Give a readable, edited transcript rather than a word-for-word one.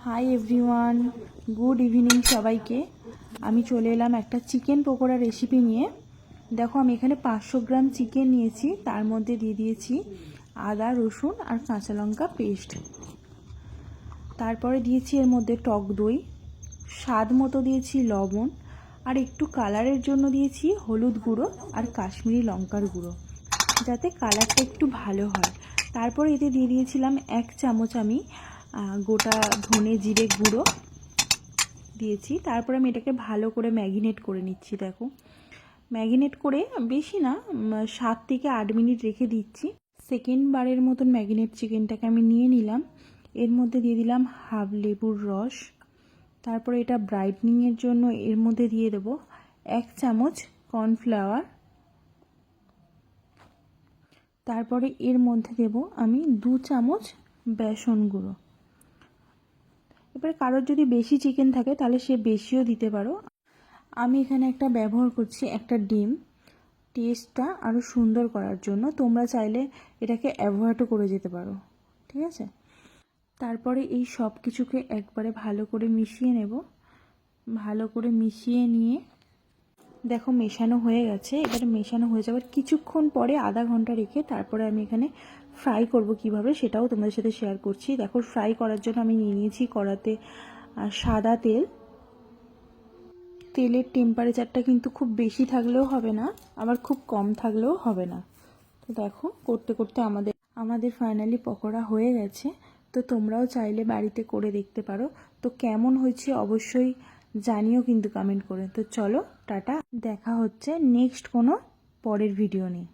Hi everyone, good evening সবাইকে। আমি চলে এলাম একটা চিকেন পকোড়া রেসিপি নিয়ে। দেখো আমি এখানে 500 গ্রাম চিকেন নিয়েছি, তার মধ্যে দিয়ে দিয়েছি আদা রসুন আর কাঁচা লঙ্কা পেস্ট। তারপরে দিয়েছি এর মধ্যে টক দই, স্বাদ মতো দিয়েছি লবণ, আর একটু কালারের জন্য দিয়েছি হলুদ গুঁড়ো আর কাশ্মীরি লঙ্কার গুঁড়ো, যাতে কালারটা একটু ভালো হয়। তারপরে এতে দিয়ে দিয়েছিলাম 1 চামচ আমি গোটা ধনে জিরে গুঁড়ো দিয়েছি। তারপর আমি এটাকে ভালো করে ম্যাগিনেট করে নিচ্ছি। দেখো ম্যাগিনেট করে বেশি না 7 থেকে 8 মিনিট রেখে দিচ্ছি। সেকেন্ড বারের মতন ম্যাগিনেট চিকেনটাকে আমি নিয়ে নিলাম। এর মধ্যে দিয়ে দিলাম হাফ লেবুর রস। তারপরে এটা ব্রাইটনিংয়ের জন্য এর মধ্যে দিয়ে দেবো 1 চামচ কর্নফ্লাওয়ার। তারপরে এর মধ্যে দেব আমি 2 চামচ বেসন গুঁড়ো। এবার কারোর যদি বেশি চিকেন থাকে তাহলে সে বেশিও দিতে পারো। আমি এখানে একটা ব্যবহার করছি একটা ডিম, টেস্টটা আরও সুন্দর করার জন্য। তোমরা চাইলে এটাকে অ্যাভয়েডও করে যেতে পারো, ঠিক আছে। তারপরে এই সব কিছুকে একবারে ভালো করে মিশিয়ে নেব। ভালো করে মিশিয়ে নিয়ে দেখো মেশানো হয়ে গেছে। এবারে মেশানো হয়ে যাওয়ার কিছুক্ষণ পরে আধা ঘন্টা রেখে তারপরে আমি এখানে ফ্রাই করব কিভাবে সেটাও তোমাদের সাথে শেয়ার করছি। দেখো ফ্রাই করার জন্য আমি নিয়ে নিয়েছি কড়াতে সাদা তেল। তেলের টেম্পারেচারটা কিন্তু খুব বেশি থাকলেও হবে না, আবার খুব কম থাকলেও হবে না। তো দেখো করতে করতে আমাদের ফাইনালি পকোড়া হয়ে গেছে। তো তোমরাও চাইলে বাড়িতে করে দেখতে পারো। তো কেমন হয়েছে অবশ্যই জানিও কিন্তু কমেন্ট করে। তো চলো টাটা, দেখা হচ্ছে নেক্সট কোনো পরের ভিডিও নিয়ে।